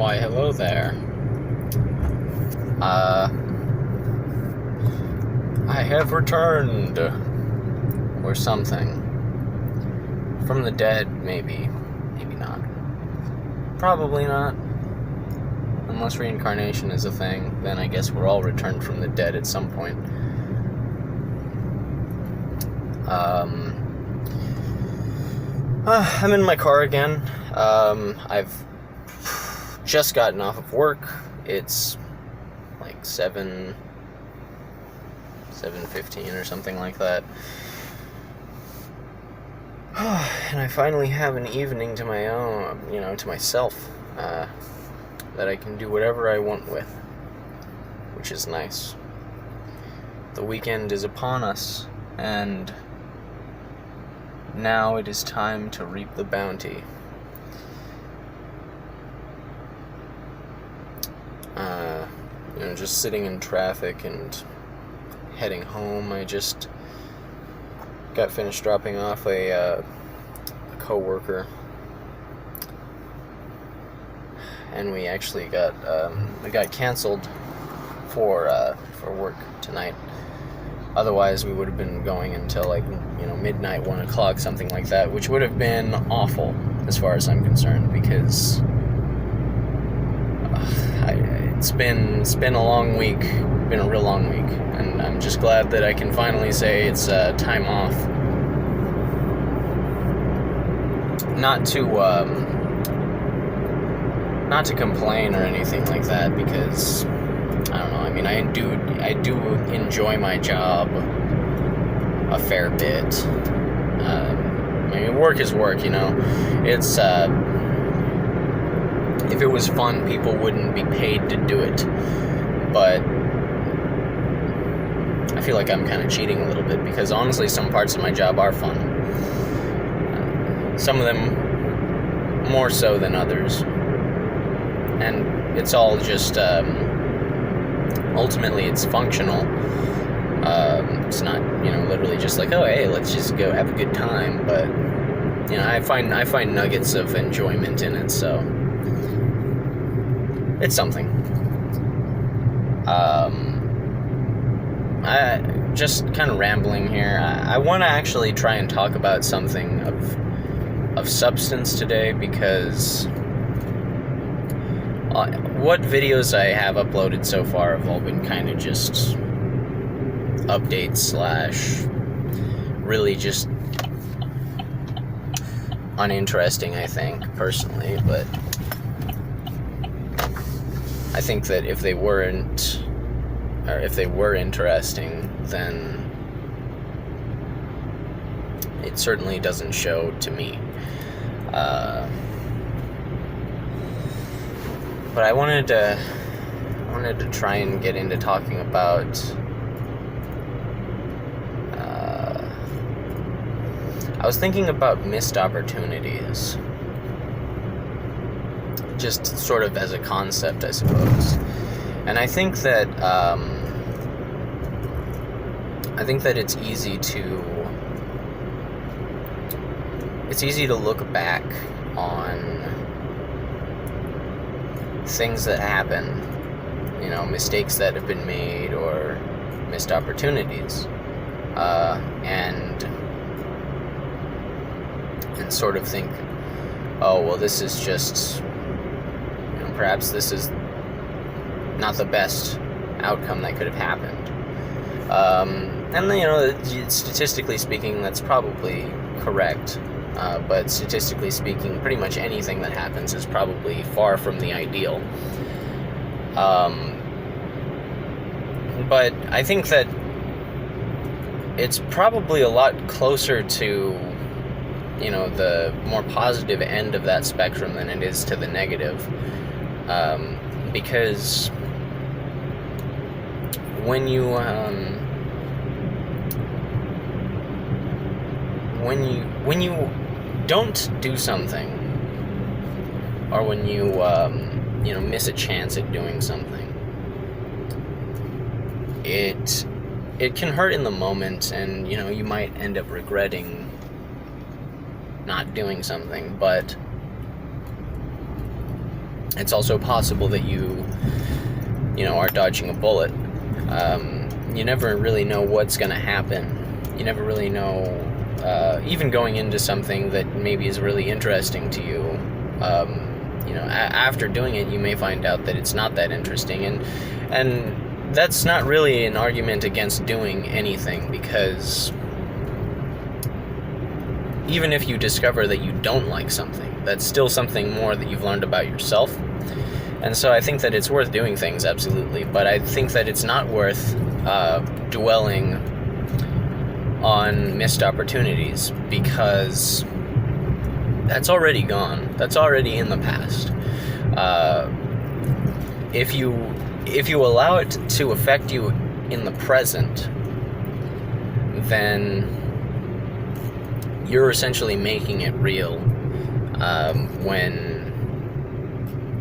Why, hello there. I have returned. Or something. From the dead, maybe. Maybe not. Probably not. Unless reincarnation is a thing, then I guess we're all returned from the dead at some point. I'm in my car again. I've just gotten off of work. It's like 7:15 or something like that. And I finally have an evening to my own, to myself, that I can do whatever I want with, which is nice. The weekend is upon us, and now it is time to reap the bounty. Just sitting in traffic and heading home. I just got finished dropping off a coworker, and we actually got canceled for work tonight. Otherwise, we would have been going until midnight, 1 o'clock, something like that, which would have been awful as far as I'm concerned, because it's been a long week, been a real long week, and I'm just glad that I can finally say it's time off. Not to complain or anything like that, because I don't know. I mean, I do enjoy my job a fair bit. Work is work, It's if it was fun, people wouldn't be paid to do it. But I feel like I'm kind of cheating a little bit, because honestly, some parts of my job are fun. Some of them more so than others. And it's all just, ultimately it's functional. It's not, literally just like, oh, hey, let's just go have a good time. But, I find nuggets of enjoyment in it, so it's something. I just kind of rambling here. I want to actually try and talk about something of substance today, because what videos I have uploaded so far have all been kind of just updates / really just uninteresting, I think, personally. But I think that if they were interesting, then it certainly doesn't show to me. But I wanted to try and get into talking about. I was thinking about missed opportunities, just sort of as a concept, I suppose. And I think that it's easy to look back on things that happen, mistakes that have been made or missed opportunities, and sort of think, oh, well, this is just, perhaps this is not the best outcome that could have happened. And statistically speaking, that's probably correct. But statistically speaking, pretty much anything that happens is probably far from the ideal. But I think that it's probably a lot closer to, the more positive end of that spectrum than it is to the negative. Because when you don't do something, or when you miss a chance at doing something, it can hurt in the moment, and you might end up regretting not doing something. But It's also possible that you are dodging a bullet. You never really know what's going to happen. You never really know, even going into something that maybe is really interesting to you. After doing it, you may find out that it's not that interesting, and that's not really an argument against doing anything, because even if you discover that you don't like something, that's still something more that you've learned about yourself. And so I think that it's worth doing things, absolutely, but I think that it's not worth dwelling on missed opportunities, because that's already gone. That's already in the past. If you allow it to affect you in the present, then you're essentially making it real, when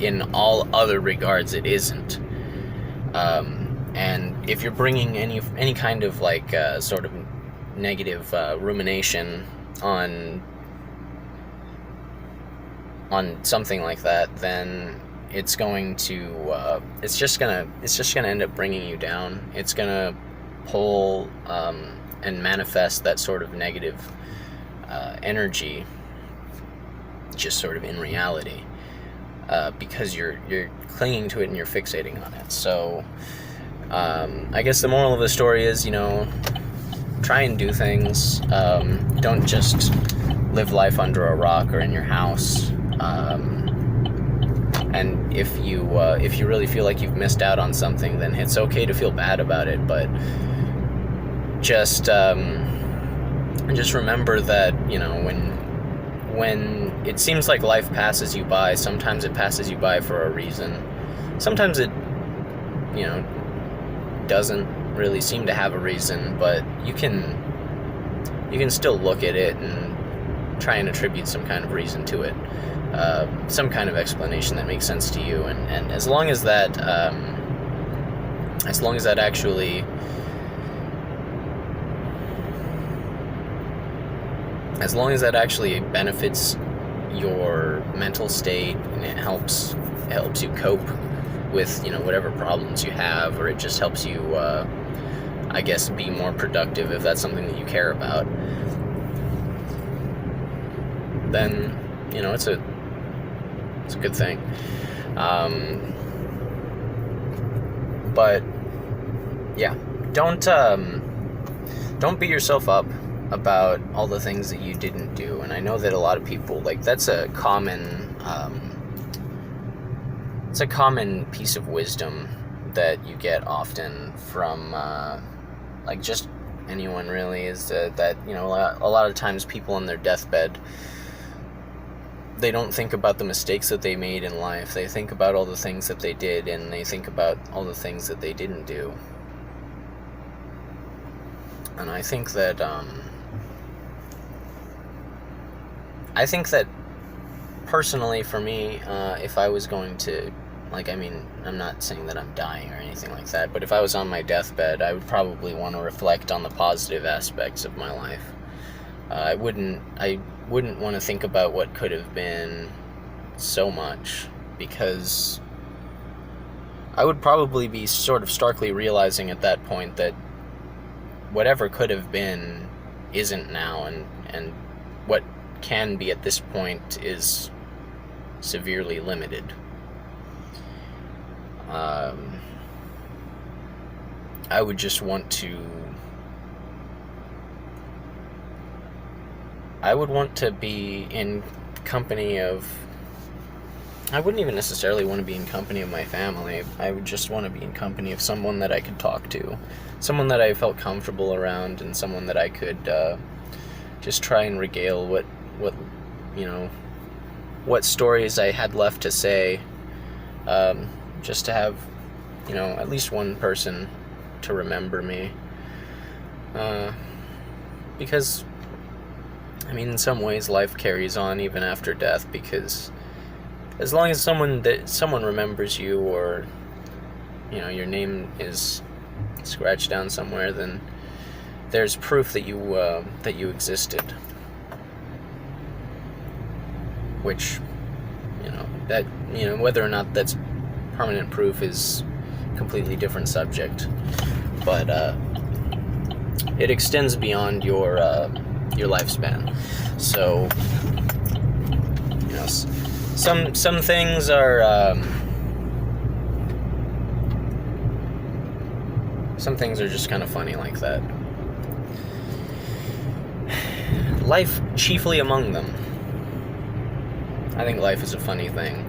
in all other regards it isn't. And if you're bringing any kind of sort of negative rumination on something like that, then it's just gonna end up bringing you down. It's gonna pull and manifest that sort of negative energy, just sort of in reality, because you're clinging to it and you're fixating on it. So I guess the moral of the story is, try and do things. Don't just live life under a rock or in your house. And if you really feel like you've missed out on something, then it's okay to feel bad about it. But just remember that, when it seems like life passes you by, sometimes it passes you by for a reason. Sometimes it, doesn't really seem to have a reason, but you can still look at it and try and attribute some kind of reason to it, some kind of explanation that makes sense to you, and as long as that actually benefits your mental state, and it helps you cope with whatever problems you have, or it just helps you I guess be more productive, if that's something that you care about, then it's a good thing. But yeah, don't beat yourself up about all the things that you didn't do. And I know that a lot of people, that's a common piece of wisdom that you get often from just anyone, really, is that a lot of times people on their deathbed, they don't think about the mistakes that they made in life. They think about all the things that they did, and they think about all the things that they didn't do. And I think that personally, for me, if I was going to, I'm not saying that I'm dying or anything like that, but if I was on my deathbed, I would probably want to reflect on the positive aspects of my life. I wouldn't want to think about what could have been so much, because I would probably be sort of starkly realizing at that point that whatever could have been isn't now, and what can be at this point is severely limited. I would just want to be in company of, I wouldn't even necessarily want to be in company of my family. I would just want to be in company of someone that I could talk to, someone that I felt comfortable around, and someone that I could just try and regale what stories I had left to say, just to have, at least one person to remember me, because, in some ways life carries on even after death, because as long as someone remembers you, or, your name is scratched down somewhere, then there's proof that you existed, which, that, whether or not that's permanent proof is a completely different subject. But it extends beyond your lifespan. So, some things are just kind of funny like that. Life chiefly among them. I think life is a funny thing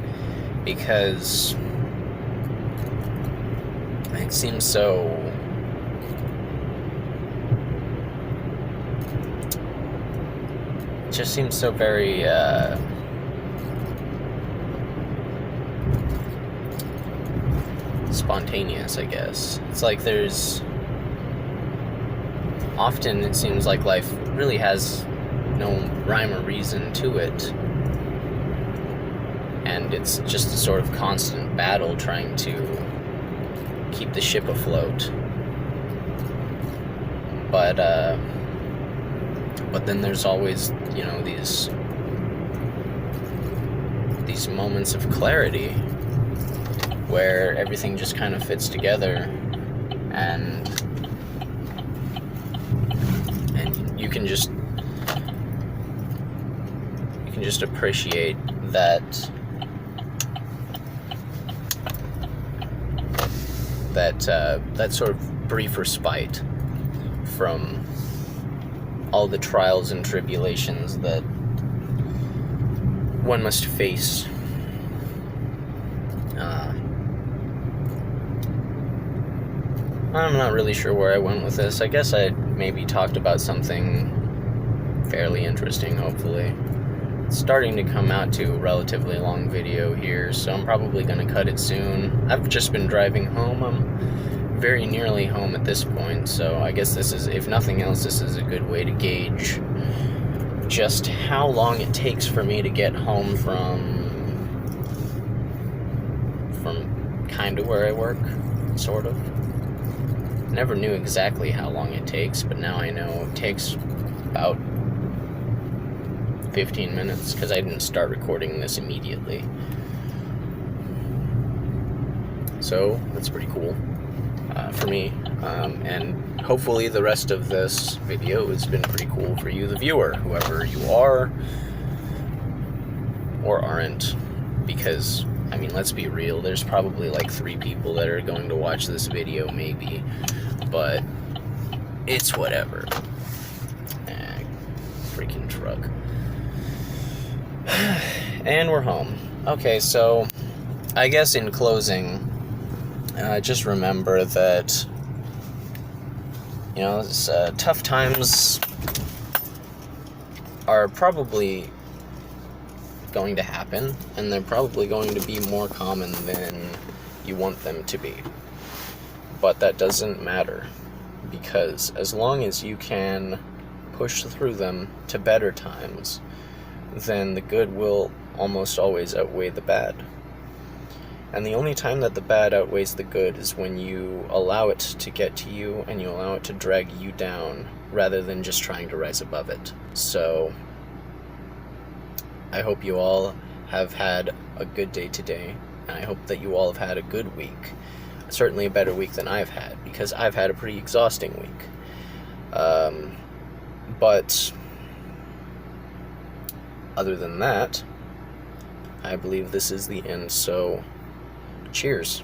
because it seems so very spontaneous, I guess. It's like often it seems like life really has no rhyme or reason to it, and it's just a sort of constant battle trying to keep the ship afloat. But then there's always, these moments of clarity where everything just kind of fits together, and you can just appreciate that sort of brief respite from all the trials and tribulations that one must face. I'm not really sure where I went with this. I guess I maybe talked about something fairly interesting, hopefully. It's starting to come out to a relatively long video here, so I'm probably going to cut it soon. I've just been driving home. I'm very nearly home at this point, so I guess this is, if nothing else, this is a good way to gauge just how long it takes for me to get home from kind of where I work, sort of. Never knew exactly how long it takes, but now I know it takes about 15 minutes, because I didn't start recording this immediately. So, that's pretty cool for me. And hopefully the rest of this video has been pretty cool for you, the viewer, whoever you are or aren't. Because, I mean, let's be real, there's probably like 3 people that are going to watch this video, maybe. But it's whatever. Freaking truck. And we're home. Okay, so I guess in closing, just remember that, tough times are probably going to happen, and they're probably going to be more common than you want them to be. But that doesn't matter, because as long as you can push through them to better times, then the good will almost always outweigh the bad. And the only time that the bad outweighs the good is when you allow it to get to you and you allow it to drag you down rather than just trying to rise above it. So I hope you all have had a good day today, and I hope that you all have had a good week. Certainly a better week than I've had, because I've had a pretty exhausting week. But other than that, I believe this is the end, so cheers.